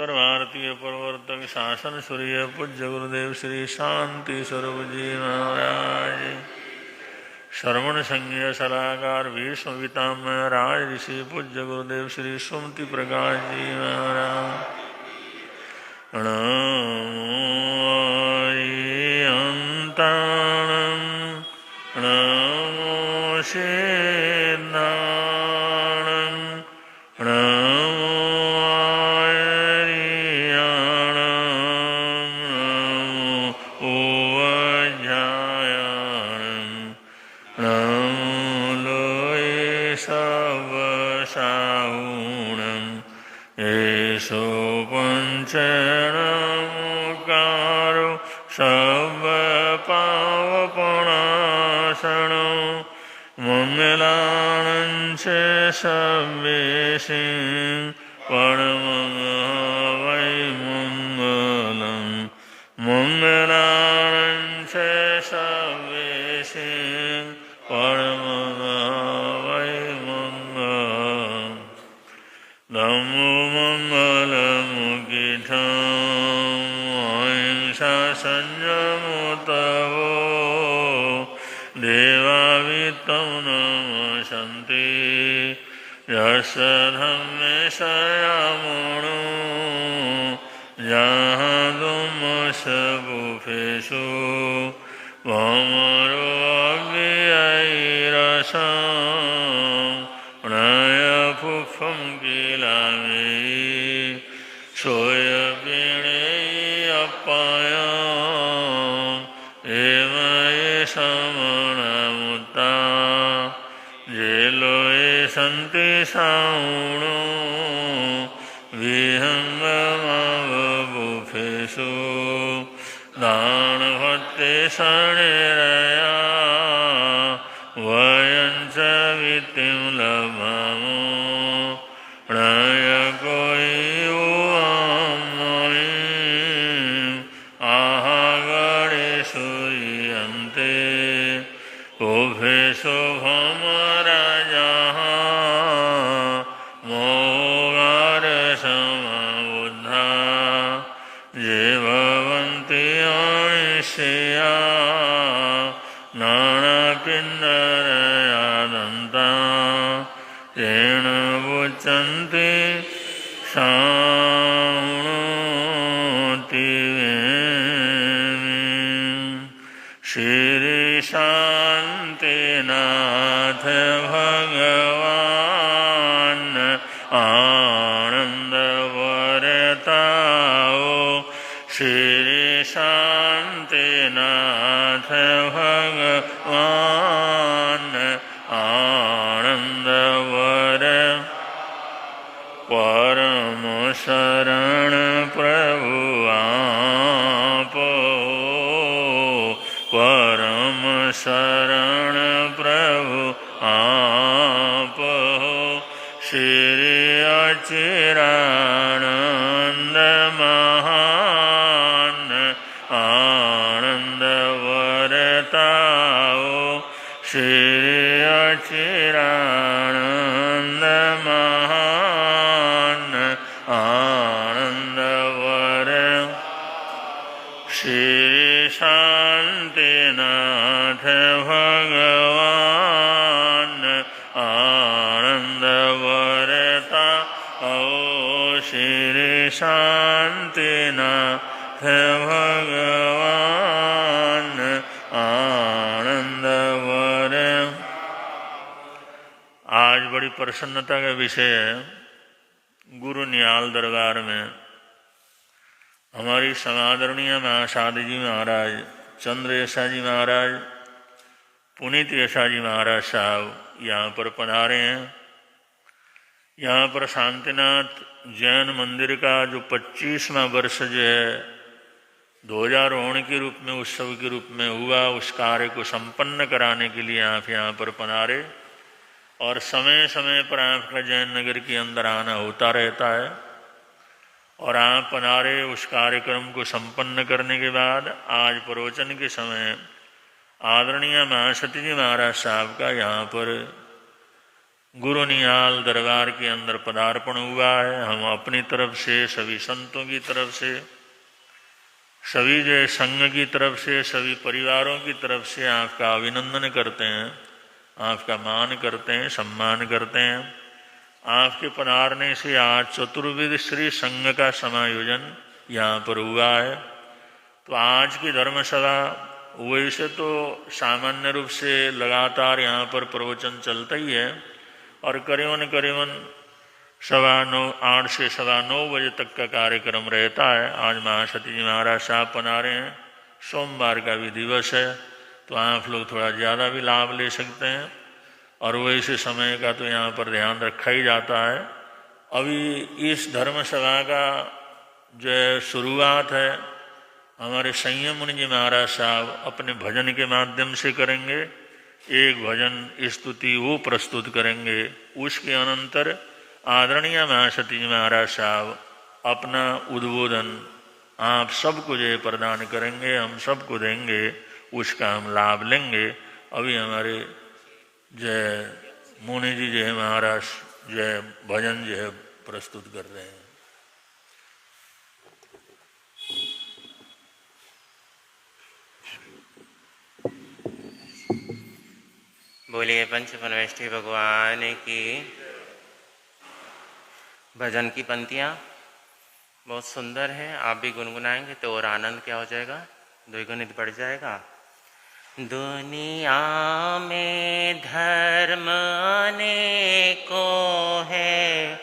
भारतीय प्रवर्तक शासन सूर्य पूज्य गुरुदेव श्री शांति स्वरूप जी महाराज, श्रवण संज्ञ सलाहकार भीष्म पितामह राज ऋषि पूज्य गुरुदेव श्री सुमति प्रकाश जी महाराज। नमो नमो पंचनमुकारो सब पावपणासनो मंगलानंच सवेशि परमवै मंगलम मंगलानंच सवेशि परमवै मंगलम। नमो संयमुतवो देवावितं नमशन्ति यस्य धम्मे शयामुणो जहादुमसबुफेषु भमरो अव्ययैरसं प्रणयपुष्पं किलामि समनमुता जेलोए संति साउणो विहंगमवबुफेषु दानभत्ते शनिरया वयंच वित्तिं लभामो श्री शांतिनाथ भगवान आनंद वरताओ श्री शांतिनाथ भगवान आनंद वर परम शरण प्रभु परम शरण प्रभु आप हो श्री अचिरानंद महान आनंद वरताओ श्री अचिरानंद महान आनंद वर श्री शांतिनाथ भगवान आनंद वरता ओ श्री शांतिनाथ भगवान आनंद वर। आज बड़ी प्रसन्नता का विषय है, गुरु निहाल दरबार में हमारी समादरणीय महासाधु जी महाराज, चंद्र यशा जी महाराज, पुनीत यशा जी महाराज साहब यहाँ पर पधारे हैं। यहाँ पर शांतिनाथ जैन मंदिर का जो 25वां वर्ष जो है ध्वजारोहण के रूप में, उत्सव के रूप में हुआ, उस कार्य को संपन्न कराने के लिए आप यहाँ पर पधारे और समय समय पर आपका जैन नगर के अंदर आना होता रहता है। और आप पधारे, उस कार्यक्रम को संपन्न करने के बाद आज प्रवचन के समय आदरणीय महासती जी महाराज साहब का यहाँ पर गुरु निहाल दरबार के अंदर पदार्पण हुआ है। हम अपनी तरफ से, सभी संतों की तरफ से, सभी जो संघ की तरफ से, सभी परिवारों की तरफ से आपका अभिनंदन करते हैं, आपका मान करते हैं, सम्मान करते हैं। आपके पधारने से आज चतुर्विध श्री संघ का समायोजन यहाँ पर हुआ है। तो आज की धर्मसभा वैसे तो सामान्य रूप से लगातार यहाँ पर प्रवचन चलता ही है और करीबन 8 से 9:15 बजे तक का कार्यक्रम रहता है। आज महासती जी महाराज साहब पधारे हैं, सोमवार का भी दिवस है, तो आप लोग थोड़ा ज़्यादा भी लाभ ले सकते हैं और वैसे समय का तो यहाँ पर ध्यान रखा ही जाता है। अभी इस धर्मसभा का जो शुरुआत है हमारे संयम मुनि जी महाराज साहब अपने भजन के माध्यम से करेंगे। एक भजन स्तुति वो प्रस्तुत करेंगे। उसके अनंतर आदरणीय महासती जी महाराज साहब अपना उद्बोधन आप सबको जो प्रदान करेंगे, हम सबको देंगे, उसका हम लाभ लेंगे। अभी हमारे जय मुनि जी जो है महाराज जय भजन जो है प्रस्तुत कर रहे हैं। बोलिए पंचपन वैष्णव भगवान की। भजन की पंक्तियाँ बहुत सुंदर हैं, आप भी गुनगुनाएंगे तो और आनंद क्या हो जाएगा, द्विगुणित बढ़ जाएगा। दुनिया में धर्म अनेको है,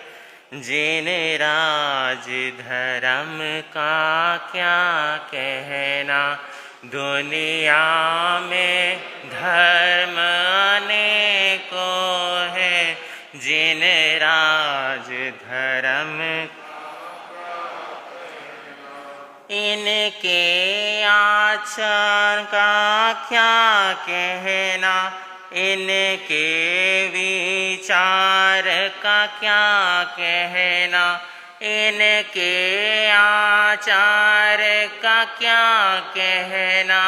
जिन राज धर्म का क्या कहना। दुनिया में धर्म अनेको है, जिन राज धर्म इनके आचरण का क्या कहना। इनके विचार का क्या कहना। इनके आचार का क्या कहना।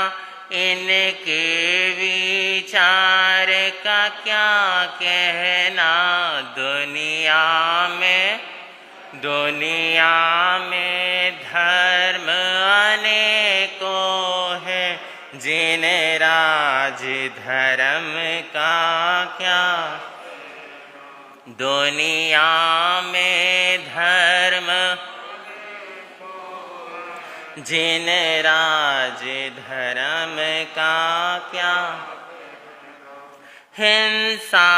इनके विचार का क्या कहना। दुनिया में धर्म अनेको है, जिन राज धर्म का क्या। दुनिया में धर्म जिन राज धर्म का क्या। हिंसा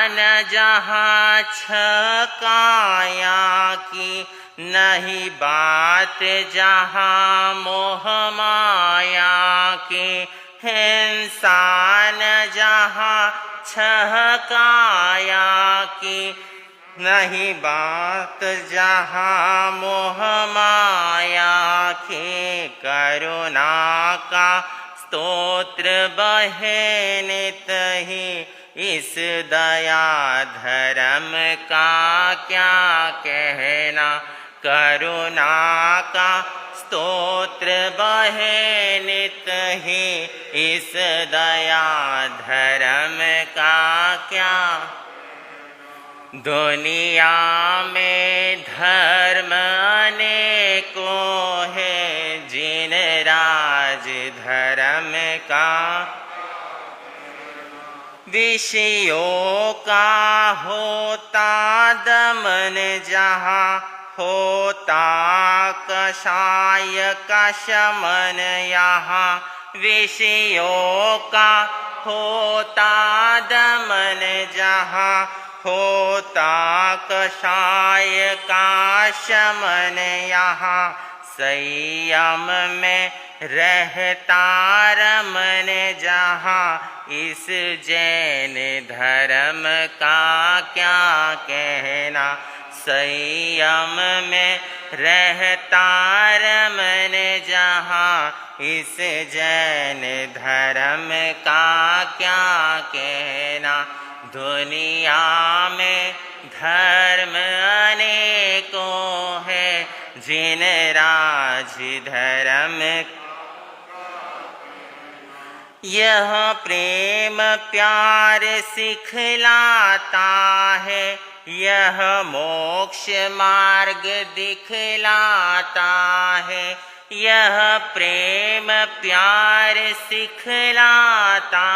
न जहाँ छकाया की, नहीं बात जहाँ मोह माया की। हिंसा न जहाँ छकाया की, नहीं बात जहाँ मोह माया की। करुणा का स्तोत्र बहे नित ही, इस दया धर्म का क्या कहना। करुणा का स्तोत्र बहे नित ही, इस दया धर्म का क्या। दुनिया में धर्म अनेको है, जिन राज धर्म का। विषयों का होता दमन जहाँ, होता कषाय का शमन यहाँ। विषयों का होता दमन जहाँ, होता कषाय का शमन यहाँ। संयम में रहता रमन जहाँ, इस जैन धर्म का क्या कहना। संयम में रहता रमन जहाँ, इस जैन धर्म का क्या कहना। दुनिया में धर्म अनेको है, जिन राज धर्म। यह प्रेम प्यार सिखलाता है, यह मोक्ष मार्ग दिखलाता है। यह प्रेम प्यार सिखलाता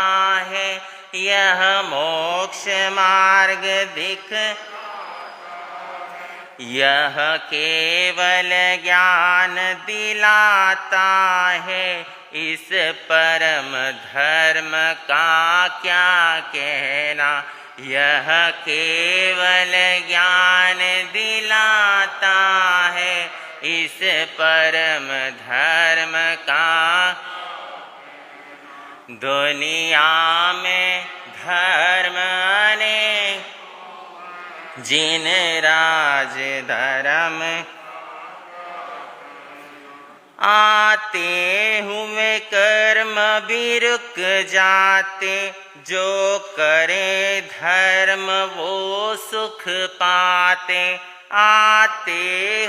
है, यह मोक्ष मार्ग यह केवल ज्ञान दिलाता है, इस परम धर्म का क्या कहना। यह केवल ज्ञान दिलाता है, इस परम धर्म का। दुनिया में धर्म अनेक, जिन राज धर्म आते हुए कर्म भी रुक जाते। जो करे धर्म वो सुख पाते, आते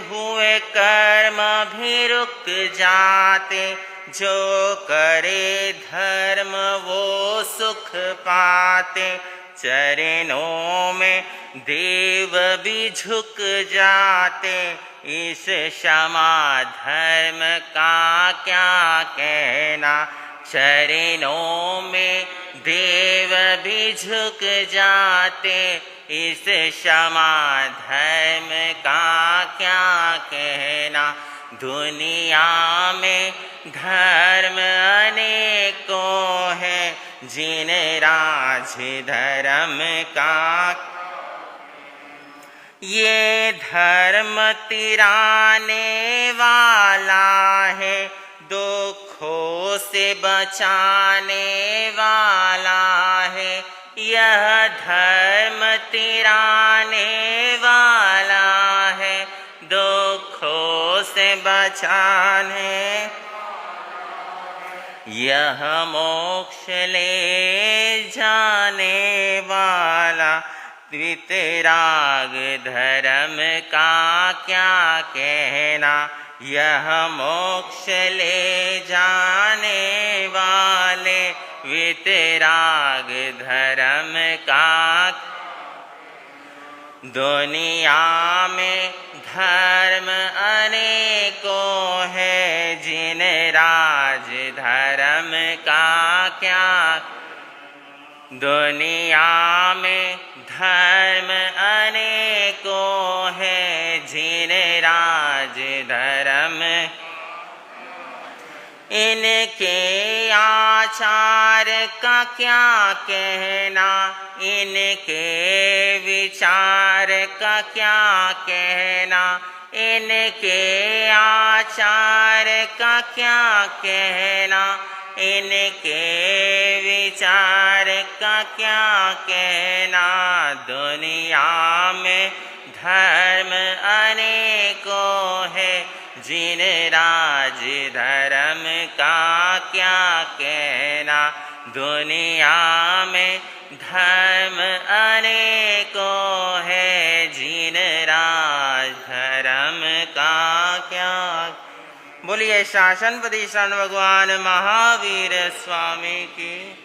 हुए कर्म भी रुक जाते। जो करे धर्म वो सुख पाते। चरणों में देव भी झुक जाते, इस क्षमा धर्म का क्या कहना। चरणों में देव भी झुक जाते, इस क्षमा धर्म का क्या कहना। दुनिया में धर्म अनेकों है, जिन राज धर्म का। ये धर्म तिराने वाला है, दुखों से बचाने वाला है। यह धर्म तिराने वाला है, दुखों से बचाने। यह मोक्ष ले जाने वाला वितराग धर्म का क्या कहना। यह मोक्ष ले जाने वाले वितराग धर्म का। दुनिया में धर्म अनेकों है, जिन राज धर्म का क्या। दुनिया में धर्म अनेकों है, जिन राज धर्म। इनके आचार का क्या कहना, इनके विचार का क्या कहना। इनके आचार का क्या कहना, इनके विचार का क्या कहना। दुनिया में धर्म अनेकों है, जिन राज धर्म का क्या कहना। दुनिया में धर्म अनेकों है, जिन राज धर्म का क्या। बोलिए शासनपति शरण भगवान महावीर स्वामी की।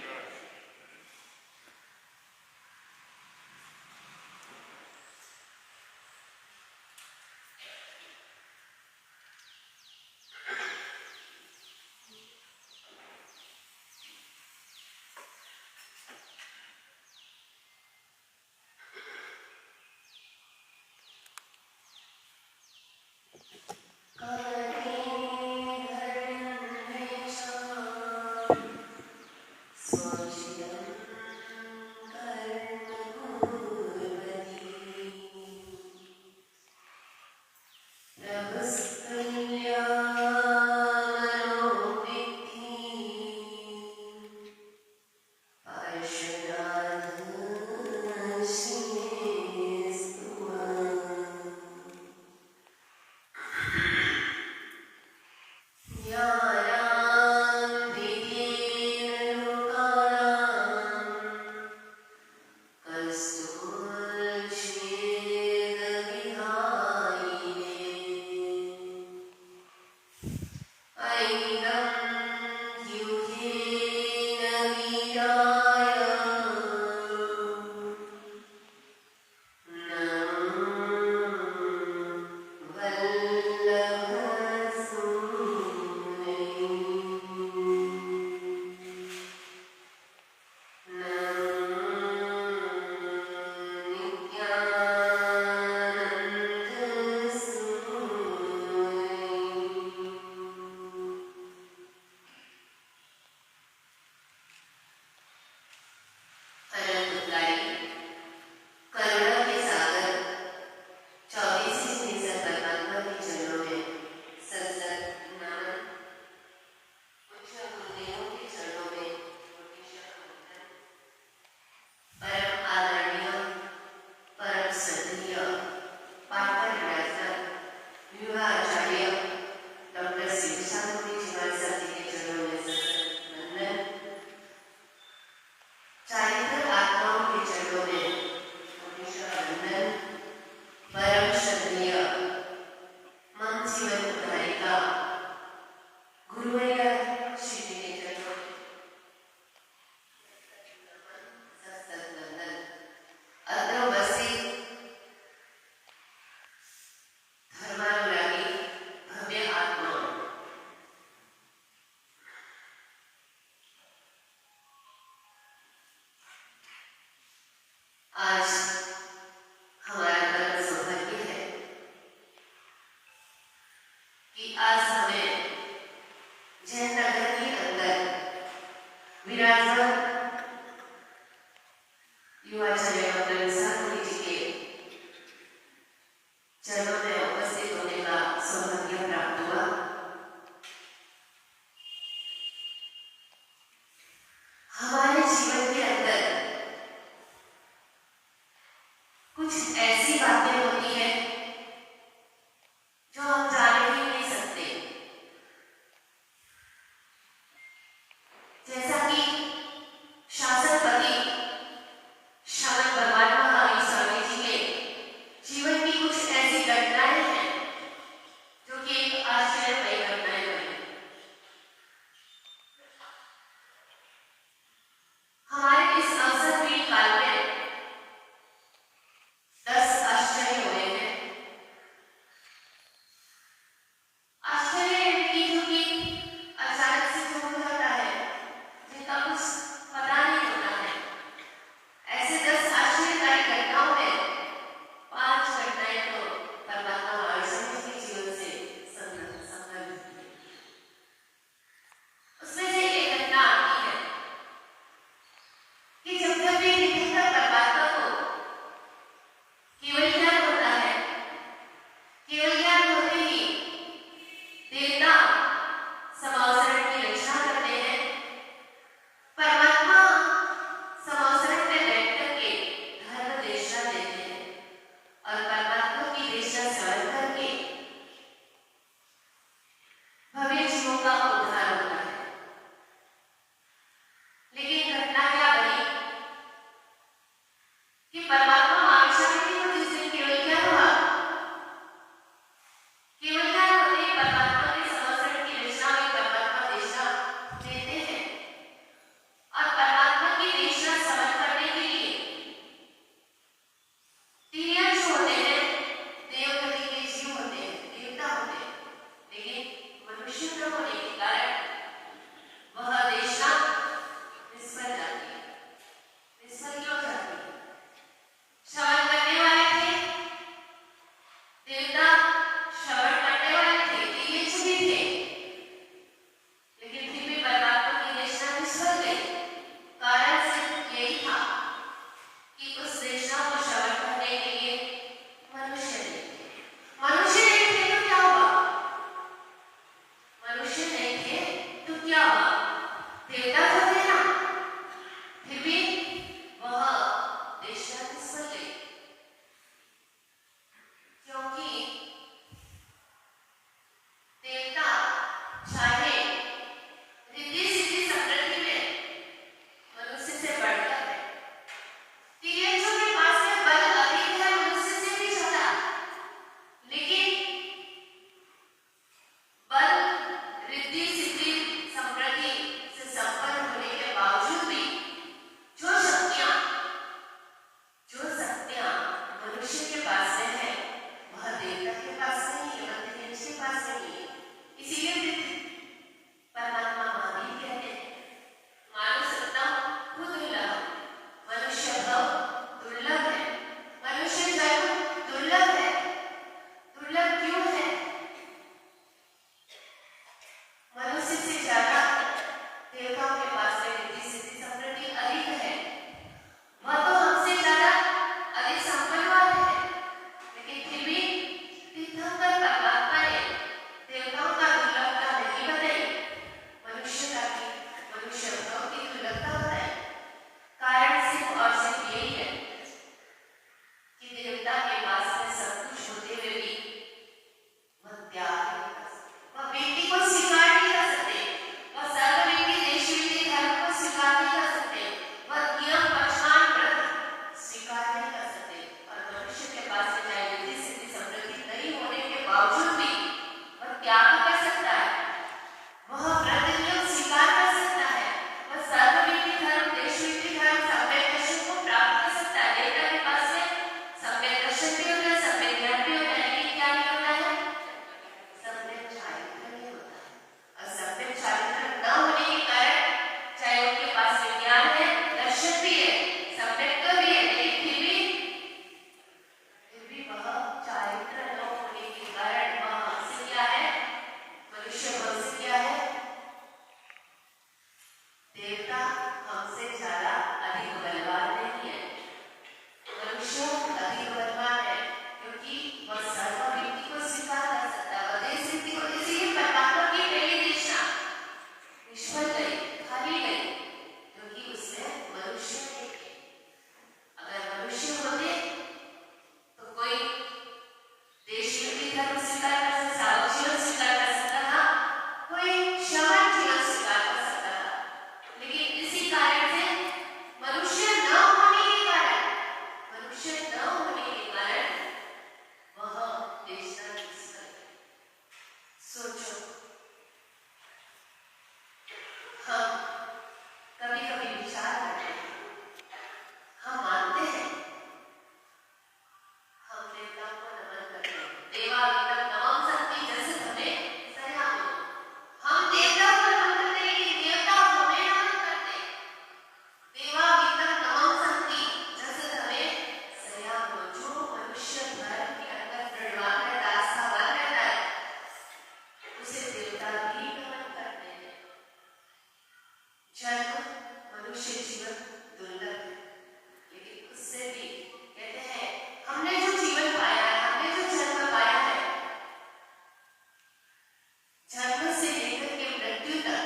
जन्म से लेकर के मृत्यु तक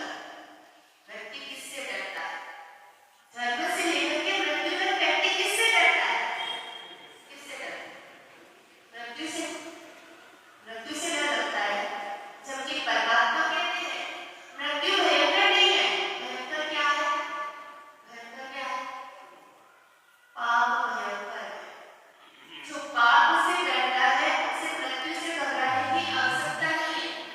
व्यक्ति किससे डरता है? जन्म से लेकर के मृत्यु तक व्यक्ति किससे डरता है? किससे डरता है? मृत्यु से। मृत्यु से डर लगता है, जबकि परमात्मा कहते हैं मृत्यु भयंकर नहीं है। भयंकर क्या है? भयंकर क्या है? पाप भयंकर है। जो पाप से डरता है उसे मृत्यु से घबराने की आवश्यकता नहीं है।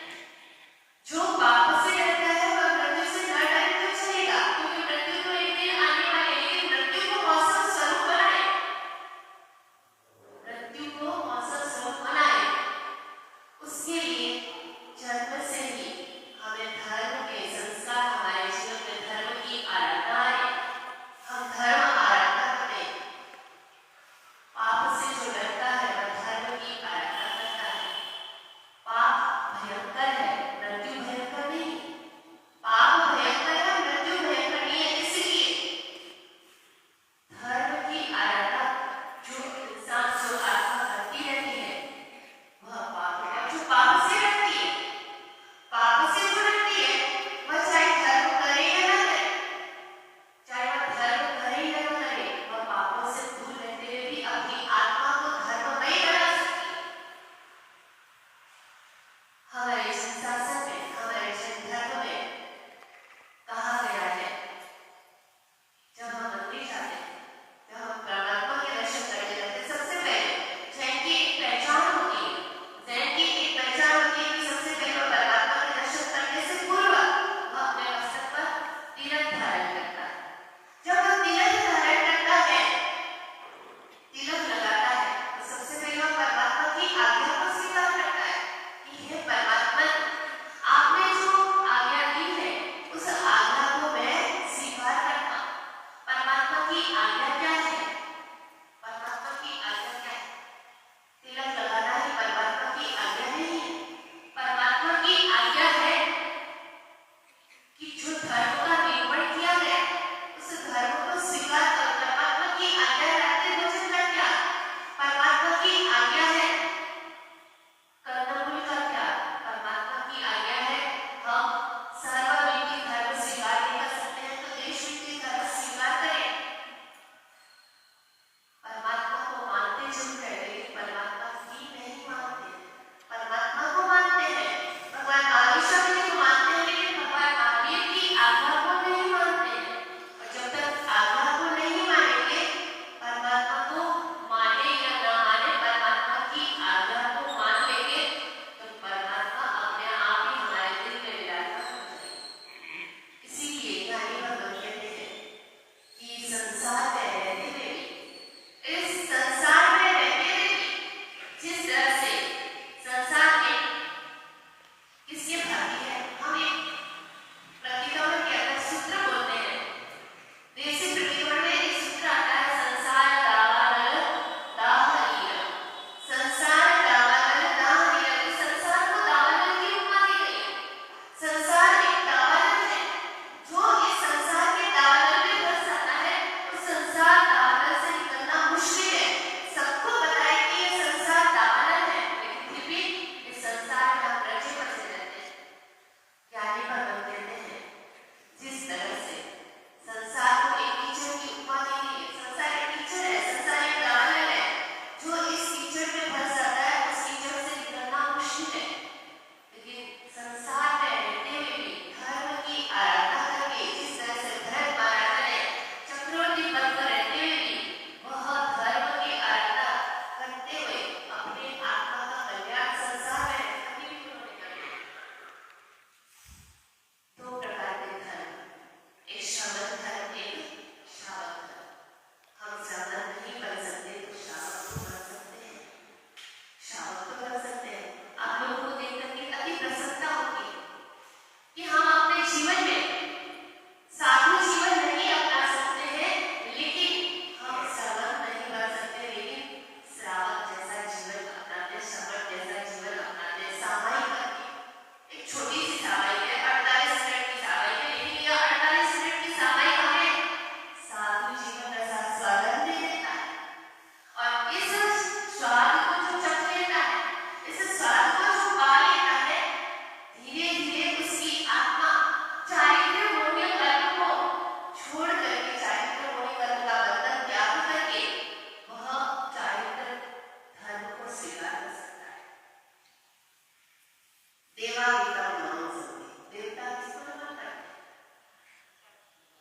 सेवा वितम नाम संति। देवता किसको नमन करते हैं?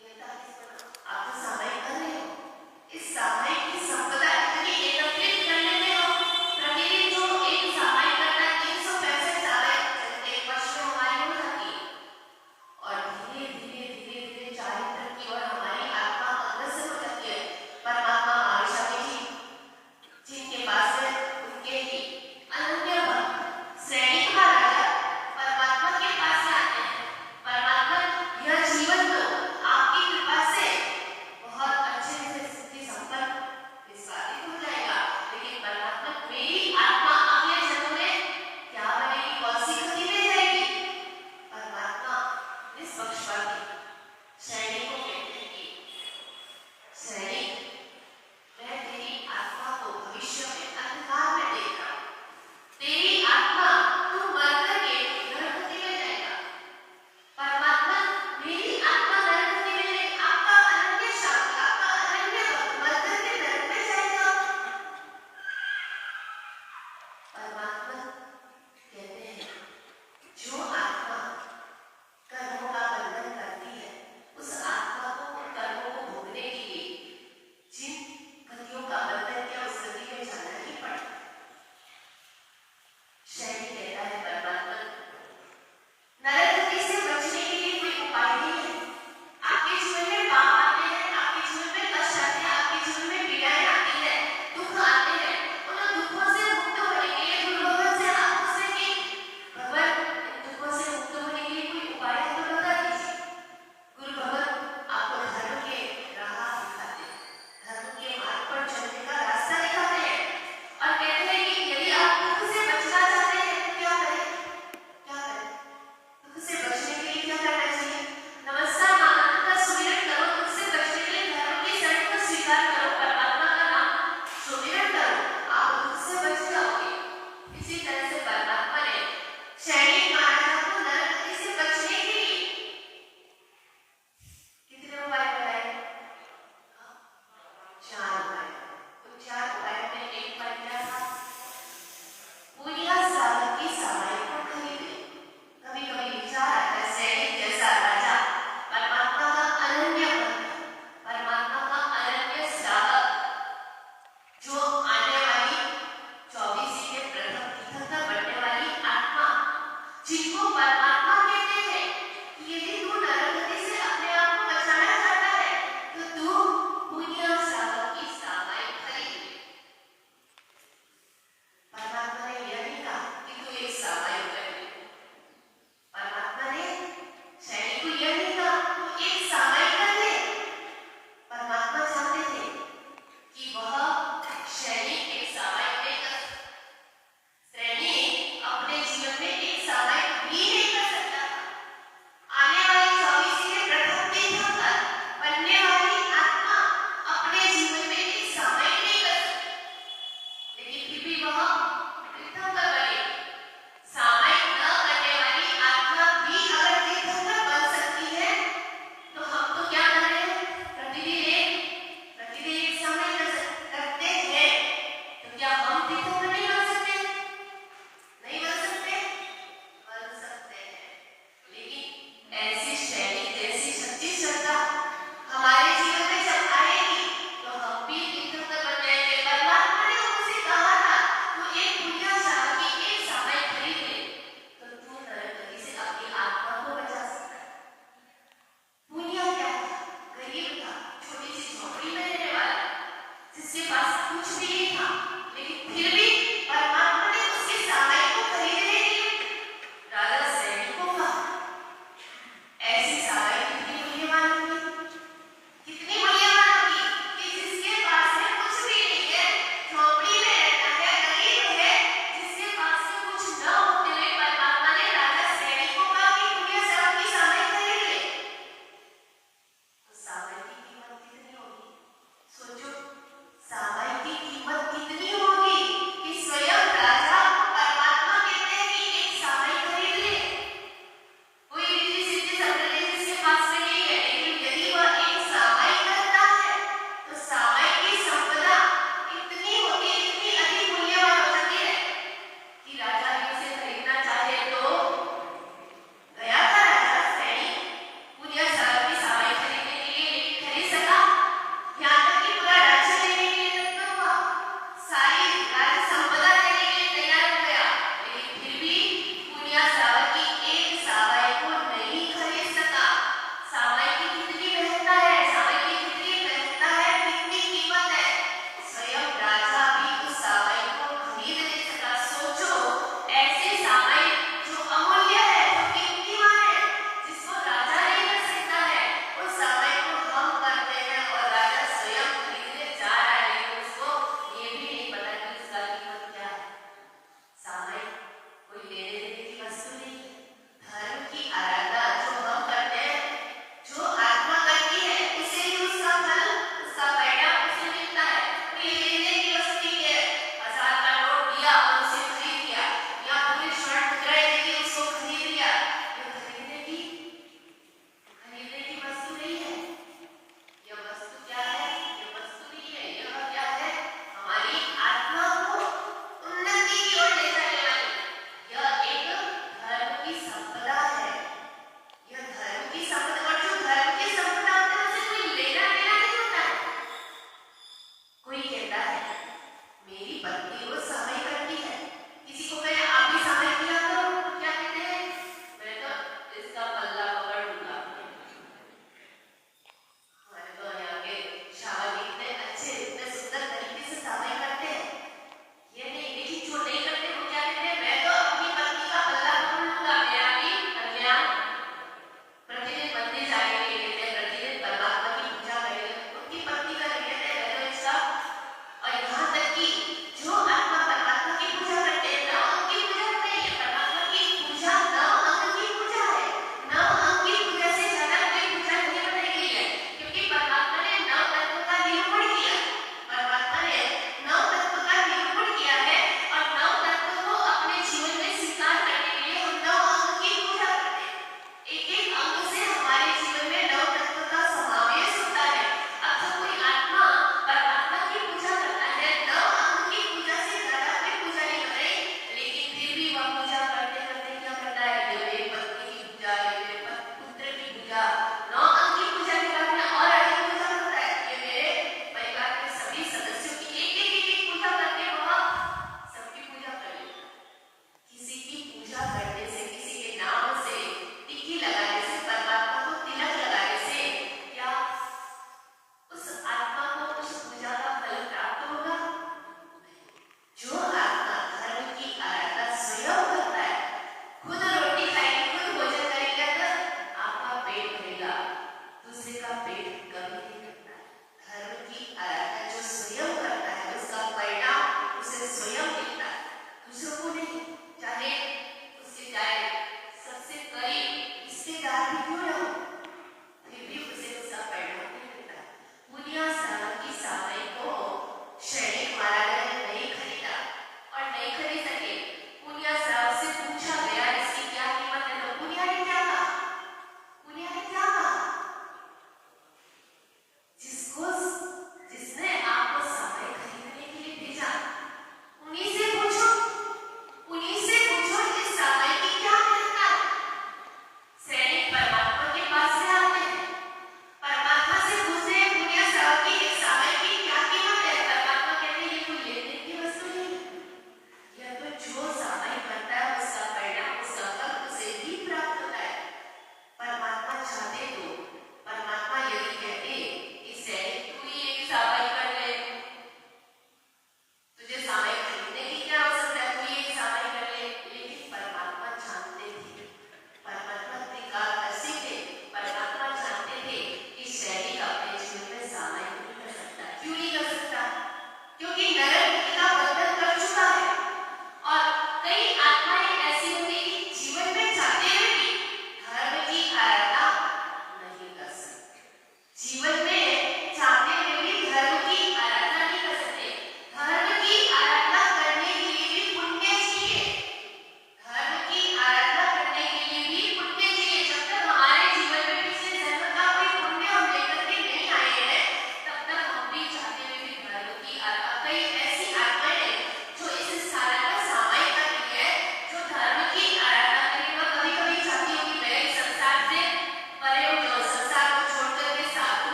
देवता किसको नमन? आप तो सामायिक कर रहे हो, इस सामायिक की संपदा इतनी एकत्रित कर लेते हो। प्रतिदिन जो एक सामायिक करता है 365 सामायिक एक वर्ष में हमारी हो जाती है और धीरे धीरे धीरे धीरे चारित्र की ओर हमारी आत्मा अग्रसर हो जाती है। परमात्मा महाविष्णु जी जिनके पास है उनके ही अनन्य भक्त श्रेणी का राजा परमात्मा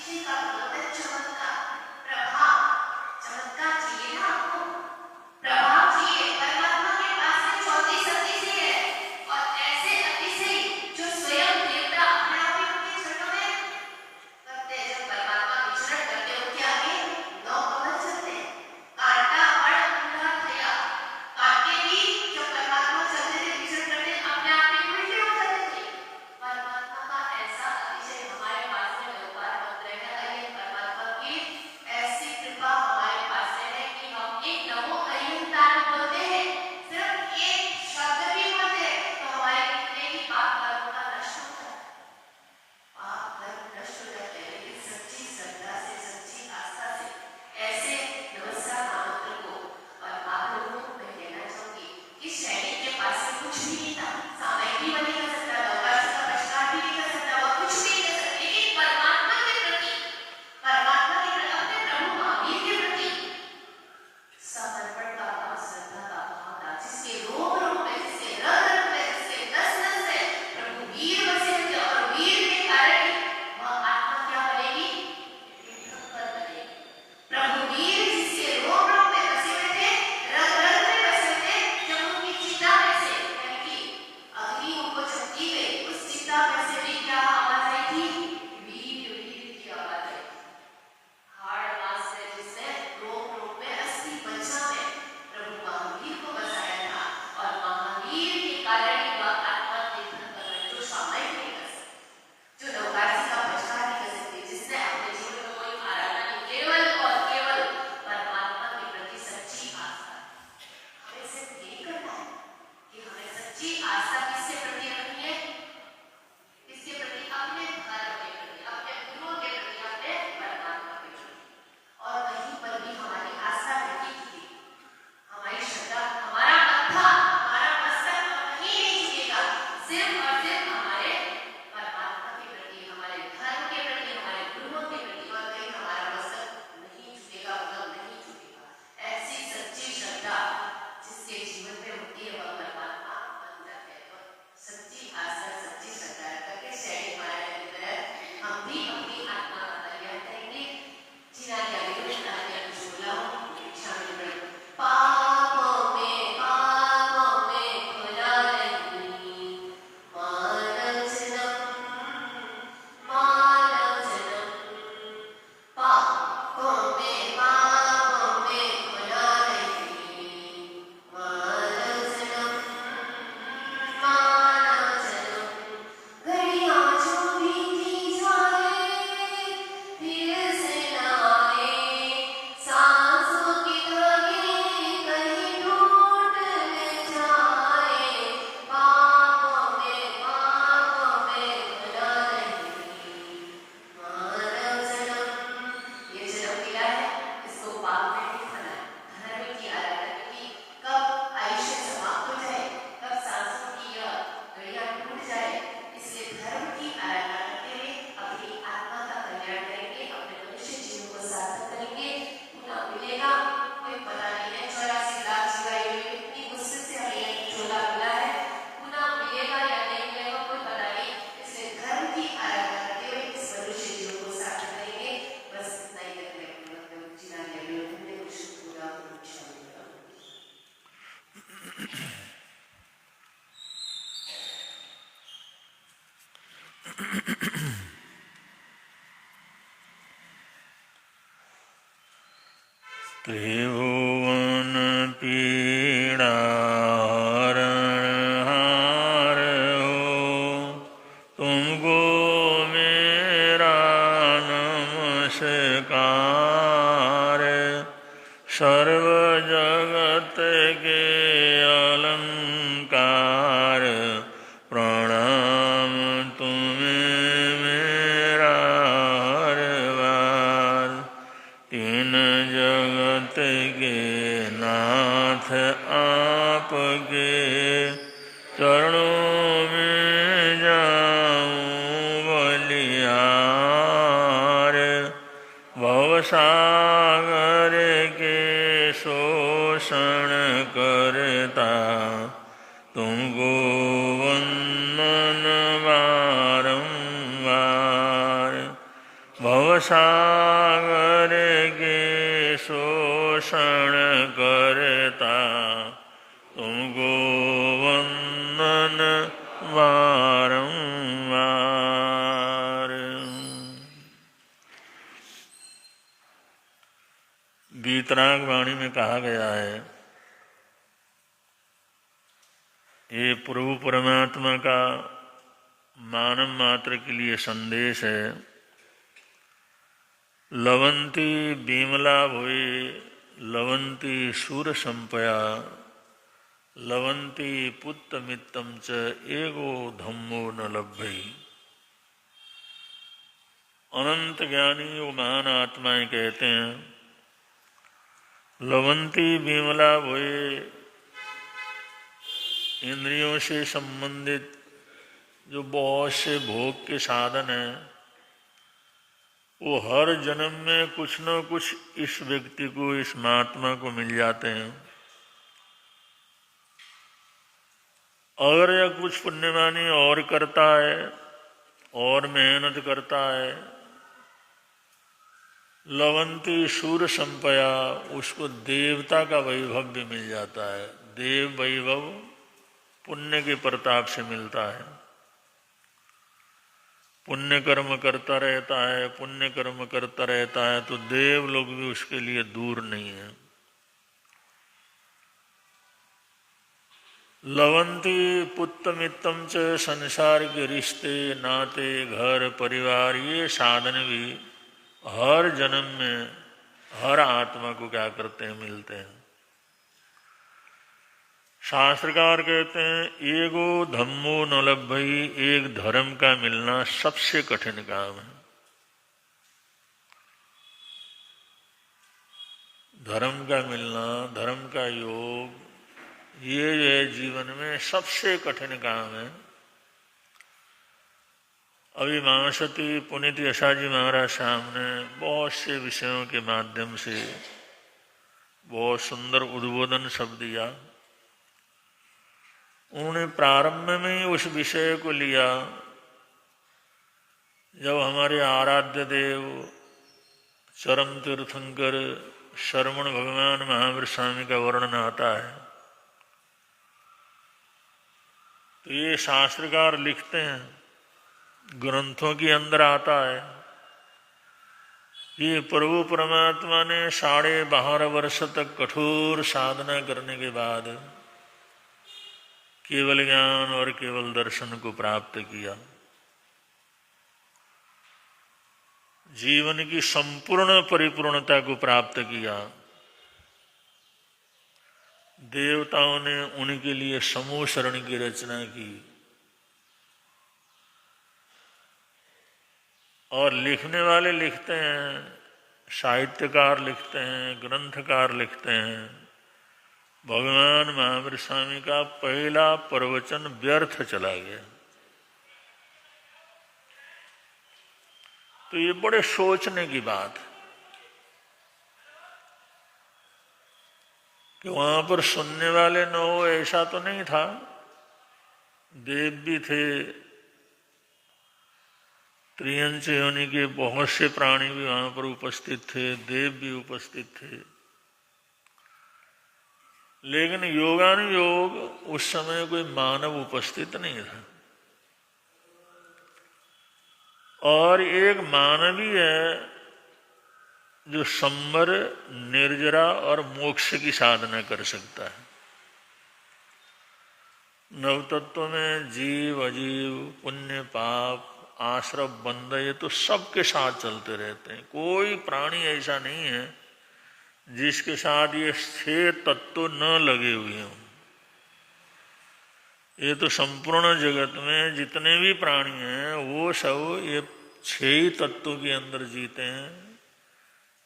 पीछे का बोलते चमत्कार, प्रभाव, चमत्कार चाहिए ना आपको, प्रभाव चाहिए। परमात्मा के पास में 34 अतिशय है और ऐसे अतिशय जो स्वयं देवता अपने आप ही उनके चरणों में करते हैं। जब परमात्मा विचरण करते हैं उनके आगे 9 कमल चलते हैं। कांटा बड़ उल्टा थया, कांटे भी जब परमात्मा चलते थे विचरण करते अपने आप ही उल्टे हो जाते थे। परमात्मा का ऐसा अतिशय हमारे पास में व्यवहार मंत्र है। अय्य परमात्मा की ऐसी कृपा हमारे पास में है कि हम एक नमो अय्यंतार बोलते हैं, सिर्फ एक शब्द भी बोलते हैं तो हमारे कितने ही पाप कर्म का नष्ट हो जाता है, पाप कर्म नष्ट हो जाते हैं। लेकिन सच्ची श्रद्धा से, सच्ची आस्था से ऐसे नमस्कार मंत्र को, और आप लोगों को मैं कहना चाहूंगी कि सैनिक के पास में कुछ भी नहीं था, सामयिक भी नहीं कर सकता, नौकाशी का बहिष्कार भी नहीं कर सकता, वो कुछ भी नहीं कर सकता, लेकिन परमात्मा के प्रति, परमात्मा के प्रति, अपने प्रभु महावीर के प्रति समर्पण का भाव, श्रद्धा का भाव था। जिसके रोम रोम में, जिसके रग रग में, जिसके नस नस में प्रभु वीर बसे हुए थे, और वीर के कारण ही वह आत्मा क्या बनेगी? तीर्थंकर बनेगी। प्रभु वीर जिसके रोम रोम में बसे हुए थे, रग रग में बसे हुए थे, जब उनकी चिता में से, यानी कि अग्नि उनको जब दी गई, उस चिता में से भी क्या आवाज आई थी? वीर वीर की आवाज आई थी। हाड़ मास में, जिसने रोम रोम में, अस्थि मज्जा में प्रभु महावीर को बसाया था, और महावीर के कारण ही वह आत्मा तीर्थंकर बने, जो सामयिक नहीं कर सकते, जो नौकाशी का बहिष्कार नहीं कर सकते, जिसने अपने जीवन में कोई आराधना नहीं, केवल और केवल परमात्मा के प्रति सच्ची आस्था। हमें सिर्फ यही करना है कि हमें सच्ची आस्था किसके प्रति रखनी है? किसके प्रति? अपने धर्म के प्रति, अपने गुरुओं के प्रति, अपने परमात्मा के प्रति। और कहीं पर भी हमारी आस्था नहीं थी, हमारी श्रद्धा, हमारा मत्था, हमारा मस्तक कहीं नहीं झुकेगा, सिर्फ और सिर्फ हमारे परमात्मा के प्रति, हमारे धर्म के प्रति, हमारे गुरुओं के प्रति, और कहीं हमारा मस्तक नहीं झुकेगा, मतलब नहीं झुकेगा। ऐसी सच्ची श्रद्धा जिसके जीवन में होती है वह परमात्मा बन जाते हैं। और सच्ची आस्था, सच्ची श्रद्धा करके सैनिक महाराज की तरह हम भी अपनी आत्मा का कल्याण करेंगे। जिना क्या बोला हूँ, शामिल करें। पापों में खुला नहीं मानव जन्म, मानव जन्म। पापों में खुला नहीं मानव जन्म, मानव जन्म। घड़ियां जो बीती जाए फिर से न आए, सांसों की धागे कहीं टूट न जाए। पापों में खुला नहीं मानव जन्म। ये जन्म मिला है, इसको पाप में नहीं खाना है, धर्म की आराधना, क्योंकि कब आयुष्य समाप्त हो जाए, कब सांसों की यह घड़ियां टूट जाए, इसलिए धर्म की आराधना करते हुए अपनी आत्मा का कल्याण करेंगे, अपने मनुष्य जीवन को सार्थक करेंगे। पुनः मिलेगा, कोई पता नहीं है, 84 लाख जीवाएं हुई, इतनी मुश्किल से हमें ये झोला मिला है, पुनः मिलेगा या नहीं मिलेगा कोई पता नहीं। इसलिए धर्म की आराधना करते हुए इस मनुष्य जीवन को सार्थक करेंगे। बस इतना ही करके अपने वक्त में जीना है। कुछ पूरा त्रिभुवन पीड़ा हरणहार हो, तुमको मेरा नमस्कार। सर्व जगत के अलंकार, प्रणाम तुम्हें मेरा हर बार। तीन जगत के नाथ आपके चरणों में जाऊं बलिहार। भवसागर के शोषण करता, तुमको वंदन बारंबार। भव भवसागर के शोषण करता तुमको वंदन बारंबार। वीतराग वाणी में कहा गया है, ये प्रभु परमात्मा का मानव मात्र के लिए संदेश है। लवंती बीमला भुवि लवंती शूर संपया लवंती पुत्त मित्तम च एगो धम्मो न लभ्यई। अनंत ज्ञानी वो महान आत्माएं कहते हैं, लवंती बीमला भुवि इंद्रियों से संबंधित जो बहुत से भोग के साधन हैं, वो हर जन्म में कुछ न कुछ इस व्यक्ति को, इस महात्मा को मिल जाते हैं। अगर यह कुछ पुण्यवानी और करता है और मेहनत करता है, लवंती शूर संपया, उसको देवता का वैभव भी मिल जाता है। देव वैभव पुण्य के प्रताप से मिलता है। पुण्य कर्म करता रहता है, पुण्य कर्म करता रहता है, तो देव लोग भी उसके लिए दूर नहीं है। लवंती पुत्र मित्तम च, संसार के रिश्ते नाते घर परिवार ये साधन भी हर जन्म में हर आत्मा को क्या करते हैं, मिलते हैं। शास्त्रकार कहते हैं, एगो धम्मो न लभ्यई, एक धर्म का मिलना सबसे कठिन काम है। धर्म का मिलना, धर्म का योग, ये जो है जीवन में सबसे कठिन काम है। अभी महासती पुनीत यशाजी महाराज सामने बहुत से विषयों के माध्यम से बहुत सुंदर उद्बोधन शब्द दिया। उन्होंने प्रारंभ में ही उस विषय को लिया जब हमारे आराध्य देव चरम तीर्थंकर श्रवण भगवान महावीर स्वामी का वर्णन आता है। तो ये शास्त्रकार लिखते हैं, ग्रंथों के अंदर आता है, ये प्रभु परमात्मा ने 12.5 वर्ष तक कठोर साधना करने के बाद केवल ज्ञान और केवल दर्शन को प्राप्त किया। जीवन की संपूर्ण परिपूर्णता को प्राप्त किया। देवताओं ने उनके लिए समूह शरण की रचना की और लिखने वाले लिखते हैं, साहित्यकार लिखते हैं, ग्रंथकार लिखते हैं, भगवान महावीर स्वामी का पहला प्रवचन व्यर्थ चला गया। तो ये बड़े सोचने की बात है कि वहां पर सुनने वाले न हो, ऐसा तो नहीं था। देव भी थे, त्रियंश योनि के बहुत से प्राणी भी वहां पर उपस्थित थे, देव भी उपस्थित थे। लेकिन योगानुयोग उस समय कोई मानव उपस्थित नहीं था। और एक मानवी है जो संवर, निर्जरा और मोक्ष की साधना कर सकता है। नवतत्व में जीव अजीव, पुण्य पाप, आश्रव बंध, ये तो सबके साथ चलते रहते हैं। कोई प्राणी ऐसा नहीं है जिसके साथ ये 6 तत्व न लगे हुए हों। ये तो संपूर्ण जगत में जितने भी प्राणी हैं वो सब ये 6 ही तत्वों के अंदर जीते हैं।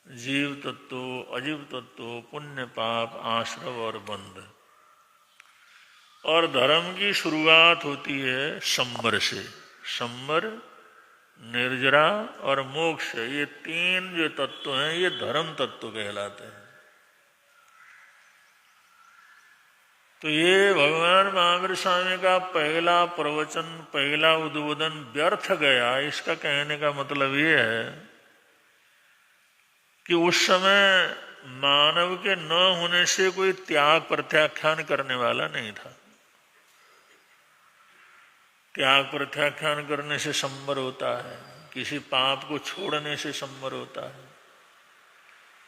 जीव तत्व, अजीव तत्व, पुण्य पाप, आश्रव और बंध। और धर्म की शुरुआत होती है संवर से। संवर, निर्जरा और मोक्ष, ये 3 जो तत्व हैं ये धर्म तत्व कहलाते हैं। तो ये भगवान महावीर स्वामी का पहला प्रवचन, पहला उद्बोधन व्यर्थ गया। इसका कहने का मतलब ये है कि उस समय मानव के न होने से कोई त्याग प्रत्याख्यान करने वाला नहीं था। त्याग प्रत्याख्यान करने से संवर होता है, किसी पाप को छोड़ने से संवर होता है,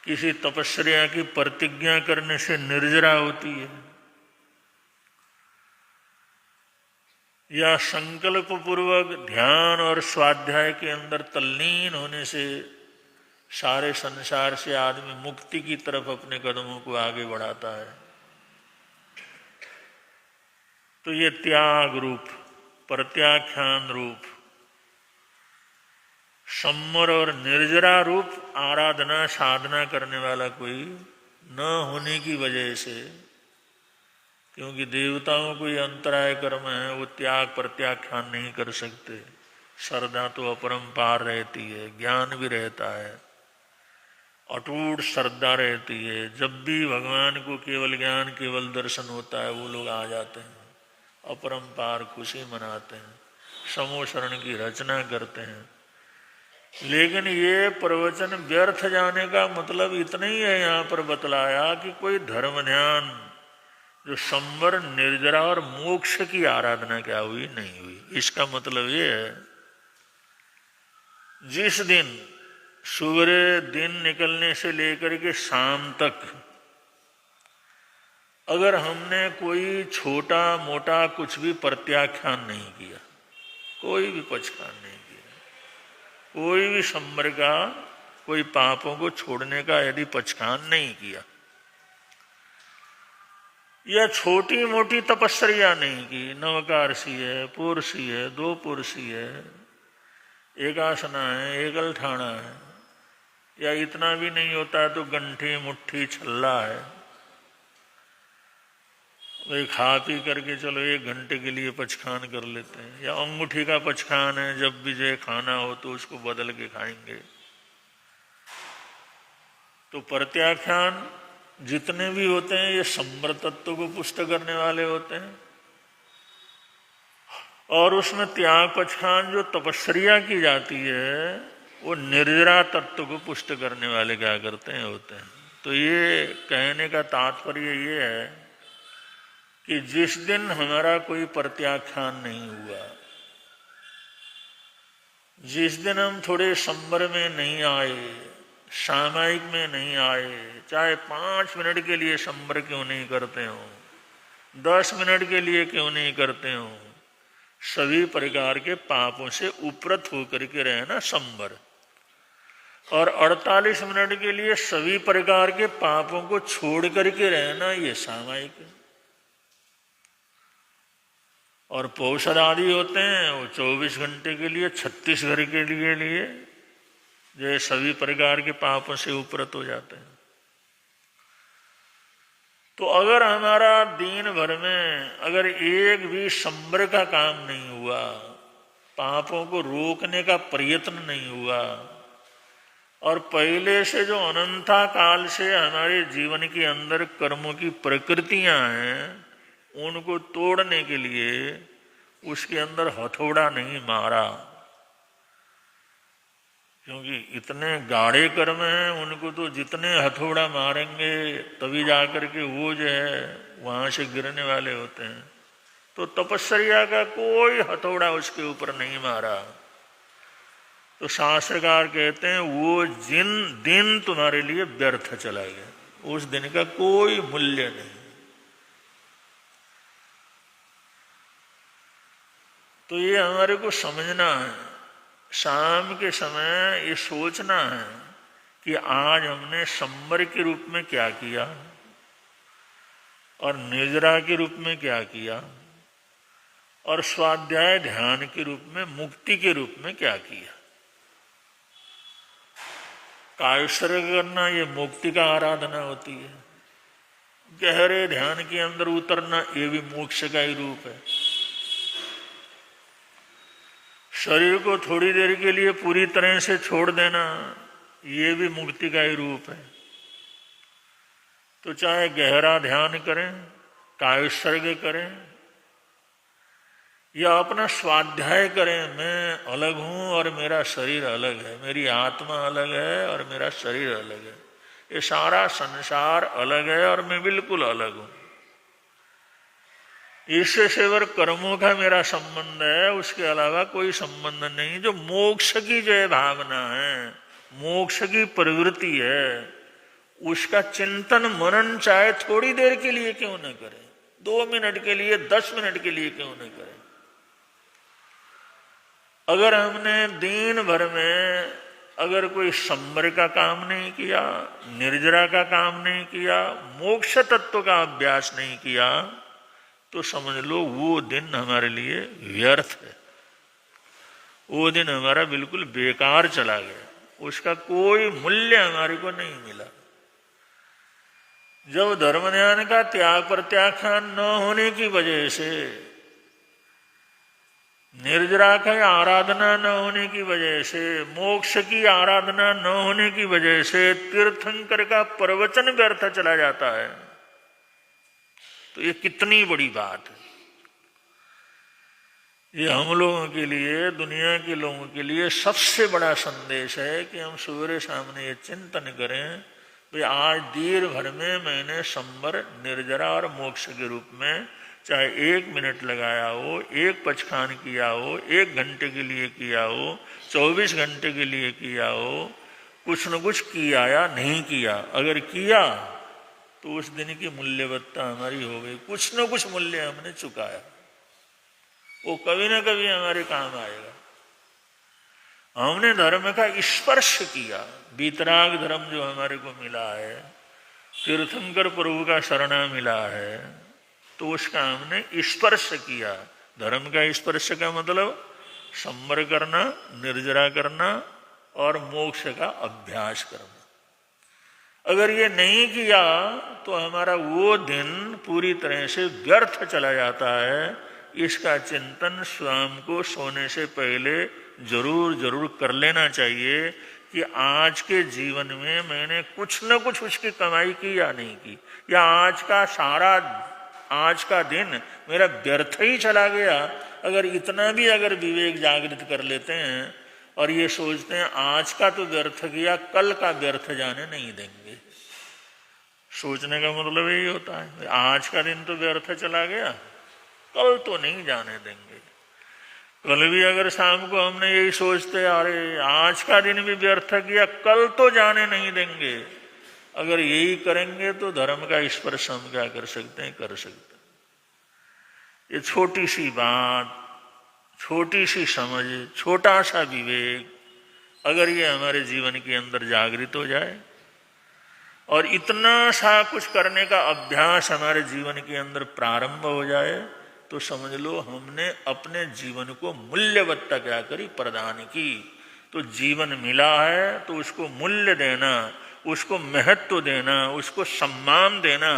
किसी तपस्या की प्रतिज्ञा करने से निर्जरा होती है, या संकल्प पूर्वक ध्यान और स्वाध्याय के अंदर तल्लीन होने से सारे संसार से आदमी मुक्ति की तरफ अपने कदमों को आगे बढ़ाता है। तो ये त्याग रूप, प्रत्याख्यान रूप, सम्वर और निर्जरा रूप आराधना साधना करने वाला कोई न होने की वजह से, क्योंकि देवताओं को ये अंतराय कर्म है, वो त्याग प्रत्याख्यान नहीं कर सकते। श्रद्धा तो अपरंपार रहती है, ज्ञान भी रहता है, अटूट श्रद्धा रहती है। जब भी भगवान को केवल ज्ञान केवल दर्शन होता है वो लोग आ जाते हैं, अपरंपार खुशी मनाते हैं, समोशरण की रचना करते हैं। लेकिन ये प्रवचन व्यर्थ जाने का मतलब इतना ही है यहाँ पर बतलाया कि कोई धर्म ध्यान जो संवर निर्जरा और मोक्ष की आराधना क्या हुई, नहीं हुई। इसका मतलब ये है, जिस दिन सूर्य दिन निकलने से लेकर के शाम तक अगर हमने कोई छोटा मोटा कुछ भी प्रत्याख्यान नहीं किया, कोई भी पचखान नहीं किया, कोई भी संवर का, कोई पापों को छोड़ने का यदि पचखान नहीं किया, या छोटी मोटी तपस्या नहीं की, नवकारसी है, पुरसी है, दो पुरसी है, एक आसना है, एक अलठाना है, या इतना भी नहीं होता है तो गंठी मुट्ठी छल्ला है, भाई खा पी करके चलो 1 घंटे के लिए पचखान कर लेते हैं, या अंगूठी का पचखान है, जब भी जो खाना हो तो उसको बदल के खाएंगे। तो प्रत्याख्यान जितने भी होते हैं ये संवर तत्व को पुष्ट करने वाले होते हैं, और उसमें त्याग पचखान जो तपस्या की जाती है वो निर्जरा तत्व को पुष्ट करने वाले क्या करते हैं, होते हैं। तो ये कहने का तात्पर्य ये है कि जिस दिन हमारा कोई प्रत्याख्यान नहीं हुआ, जिस दिन हम थोड़े संवर में नहीं आए, सामायिक में नहीं आए, चाहे 5 मिनट के लिए संवर क्यों नहीं करते हो, 10 मिनट के लिए क्यों नहीं करते हो, सभी प्रकार के पापों से उपरत होकर के रहना संवर, और 48 मिनट के लिए सभी प्रकार के पापों को छोड़ करके रहना ये सामायिक है। और पौषध आदि होते हैं वो 24 घंटे के लिए, 36 घर के लिए जो सभी प्रकार के पापों से उपरत हो जाते हैं। तो अगर हमारा दिन भर में अगर एक भी संवर का काम नहीं हुआ, पापों को रोकने का प्रयत्न नहीं हुआ, और पहले से जो अनंता काल से हमारे जीवन के अंदर कर्मों की प्रकृतियां हैं उनको तोड़ने के लिए उसके अंदर हथौड़ा नहीं मारा, क्योंकि इतने गाढ़े कर्म हैं उनको तो जितने हथौड़ा मारेंगे तभी जाकर के वो जो है वहां से गिरने वाले होते हैं। तो तपस्या का कोई हथौड़ा उसके ऊपर नहीं मारा। तो शास्त्रकार कहते हैं वो दिन तुम्हारे लिए व्यर्थ चला गया, उस दिन का कोई मूल्य नहीं। तो ये हमारे को समझना है, शाम के समय ये सोचना है कि आज हमने संवर के रूप में क्या किया और निर्जरा के रूप में क्या किया और स्वाध्याय ध्यान के रूप में, मुक्ति के रूप में क्या किया। कायोत्सर्ग करना ये मुक्ति का आराधना होती है, गहरे ध्यान के अंदर उतरना ये भी मोक्ष का ही रूप है। शरीर को थोड़ी देर के लिए पूरी तरह से छोड़ देना ये भी मुक्ति का ही रूप है। तो चाहे गहरा ध्यान करें, कायोत्सर्ग करें, या अपना स्वाध्याय करें, मैं अलग हूं और मेरा शरीर अलग है, मेरी आत्मा अलग है और मेरा शरीर अलग है, ये सारा संसार अलग है और मैं बिल्कुल अलग हूं। इससे सेवर कर्मों का मेरा संबंध है, उसके अलावा कोई संबंध नहीं। जो मोक्ष की जो भावना है, मोक्ष की प्रवृत्ति है, उसका चिंतन मनन चाहे थोड़ी देर के लिए क्यों न करें, 2 मिनट के लिए, 10 मिनट के लिए क्यों न करें। अगर हमने दिन भर में अगर कोई संवर का काम नहीं किया, निर्जरा का काम नहीं किया, मोक्ष तत्व का अभ्यास नहीं किया, तो समझ लो वो दिन हमारे लिए व्यर्थ है, वो दिन हमारा बिल्कुल बेकार चला गया, उसका कोई मूल्य हमारे को नहीं मिला। जब धर्म ध्यान का त्याग प्रत्याख्यान न होने की वजह से, निर्जरा की आराधना न होने की वजह से, मोक्ष की आराधना न होने की वजह से तीर्थंकर का प्रवचन व्यर्थ चला जाता है, तो ये कितनी बड़ी बात है। ये हम लोगों के लिए, दुनिया के लोगों के लिए सबसे बड़ा संदेश है कि हम सवेरे सामने ये चिंतन करें, भाई आज देर भर में मैंने संवर, निर्जरा और मोक्ष के रूप में चाहे 1 मिनट लगाया हो, 1 पचखान किया हो, 1 घंटे के लिए किया हो, 24 घंटे के लिए किया हो, कुछ न कुछ किया या नहीं किया। अगर किया तो उस दिन की मूल्यवत्ता हमारी हो गई, कुछ न कुछ मूल्य हमने चुकाया, वो कभी ना कभी हमारे काम आएगा। हमने धर्म का स्पर्श किया, वीतराग धर्म जो हमारे को मिला है, तीर्थंकर प्रभु का शरणा मिला है, तो उसका हमने स्पर्श किया। धर्म का स्पर्श का मतलब संवर करना, निर्जरा करना और मोक्ष का अभ्यास करना। अगर ये नहीं किया तो हमारा वो दिन पूरी तरह से व्यर्थ चला जाता है। इसका चिंतन स्वयं को सोने से पहले जरूर जरूर कर लेना चाहिए कि आज के जीवन में मैंने कुछ न कुछ उसकी कमाई की या नहीं की, या आज का दिन मेरा व्यर्थ ही चला गया। अगर इतना भी अगर विवेक जागृत कर लेते हैं और ये सोचते हैं आज का तो व्यर्थ किया, कल का व्यर्थ जाने नहीं देंगे। सोचने का मतलब यही होता है, आज का दिन तो व्यर्थ चला गया, कल तो नहीं जाने देंगे। कल भी अगर शाम को हमने यही सोचते अरे आज का दिन भी व्यर्थ किया, कल तो जाने नहीं देंगे, अगर यही करेंगे तो धर्म का स्पर्श हम क्या कर सकते हैं, कर सकते हैं। ये छोटी सी बात, छोटी सी समझ, छोटा सा विवेक अगर ये हमारे जीवन के अंदर जागृत हो जाए और इतना सा कुछ करने का अभ्यास हमारे जीवन के अंदर प्रारंभ हो जाए, तो समझ लो हमने अपने जीवन को मूल्यवत्ता क्या करी, प्रदान की। तो जीवन मिला है तो उसको मूल्य देना, उसको महत्व देना, उसको सम्मान देना,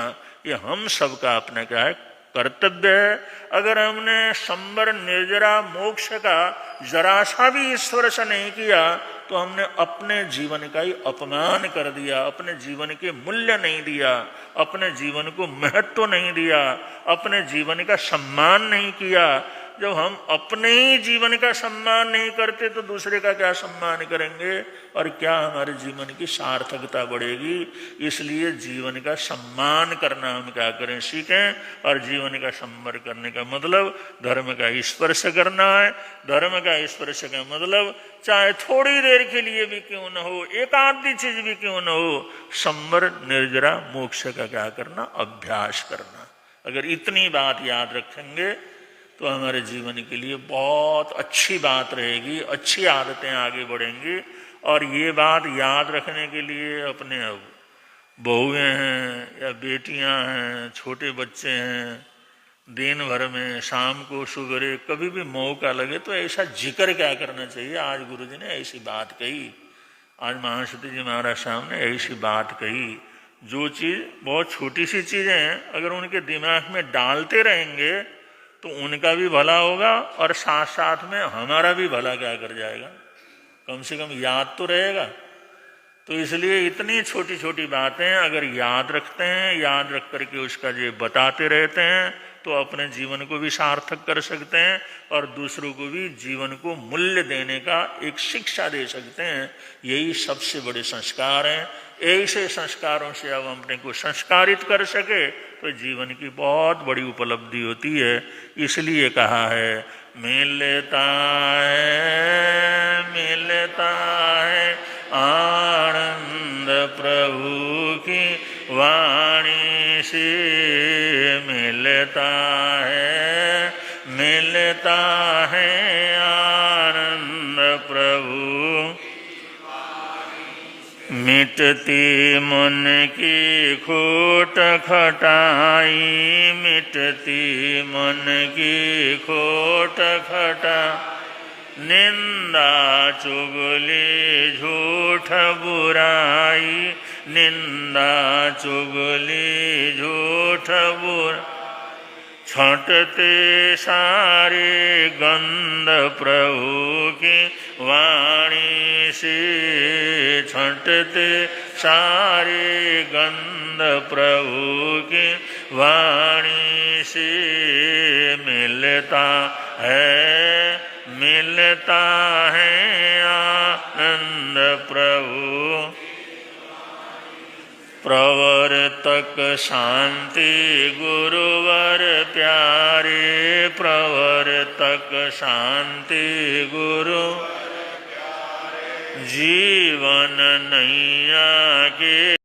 ये हम सबका अपना क्या है, कर्तव्य है। अगर हमने संवर, निर्जरा, मोक्ष का जरा सा भी स्पर्श नहीं किया तो हमने अपने जीवन का ही अपमान कर दिया, अपने जीवन के मूल्य नहीं दिया, अपने जीवन को महत्व नहीं दिया, अपने जीवन का सम्मान नहीं किया। जब हम अपने ही जीवन का सम्मान नहीं करते तो दूसरे का क्या सम्मान करेंगे और क्या हमारे जीवन की सार्थकता बढ़ेगी। इसलिए जीवन का सम्मान करना हम क्या करें, सीखें। और जीवन का संवर करने का मतलब धर्म का स्पर्श करना है। धर्म का स्पर्श का मतलब चाहे थोड़ी देर के लिए भी क्यों न हो, एक आधी चीज भी क्यों न हो, संवर, निर्जरा, मोक्ष का क्या करना, अभ्यास करना। अगर इतनी बात याद रखेंगे तो हमारे जीवन के लिए बहुत अच्छी बात रहेगी, अच्छी आदतें आगे बढ़ेंगी। और ये बात याद रखने के लिए अपने बहुएं हैं या बेटियां हैं, छोटे बच्चे हैं, दिन भर में शाम को सुबह कभी भी मौका लगे तो ऐसा जिक्र क्या करना चाहिए। आज गुरुजी ने ऐसी बात कही, आज महासती जी महाराज साहब ने ऐसी बात कही। जो चीज़ बहुत छोटी सी चीज़ें हैं, अगर उनके दिमाग में डालते रहेंगे तो उनका भी भला होगा और साथ साथ में हमारा भी भला क्या कर जाएगा, कम से कम याद तो रहेगा। तो इसलिए इतनी छोटी छोटी बातें अगर याद रखते हैं, याद रख करके उसका जो बताते रहते हैं, तो अपने जीवन को भी सार्थक कर सकते हैं और दूसरों को भी जीवन को मूल्य देने का एक शिक्षा दे सकते हैं। यही सबसे बड़े संस्कार हैं। ऐसे संस्कारों से अब अपने को संस्कारित कर सके तो जीवन की बहुत बड़ी उपलब्धि होती है। इसलिए कहा है मिलता है आनंद प्रभु की वाणी से, मिलता है आनंद प्रभु। मिटती मन की खोट खटाई, मिटती मन की खोट खटाई, निंदा चुगली झूठ बुराई, निंदा चुगली झूठ बुराई, छंटते सारे गंध प्रभु की वाणी से, छंटते सारे गंध प्रभु की वाणी से, मिलता है आनंद प्रभु। प्रवर्तक शांति गुरुवर प्यारे, प्रवर्तक शांति गुरु जीवन नैया के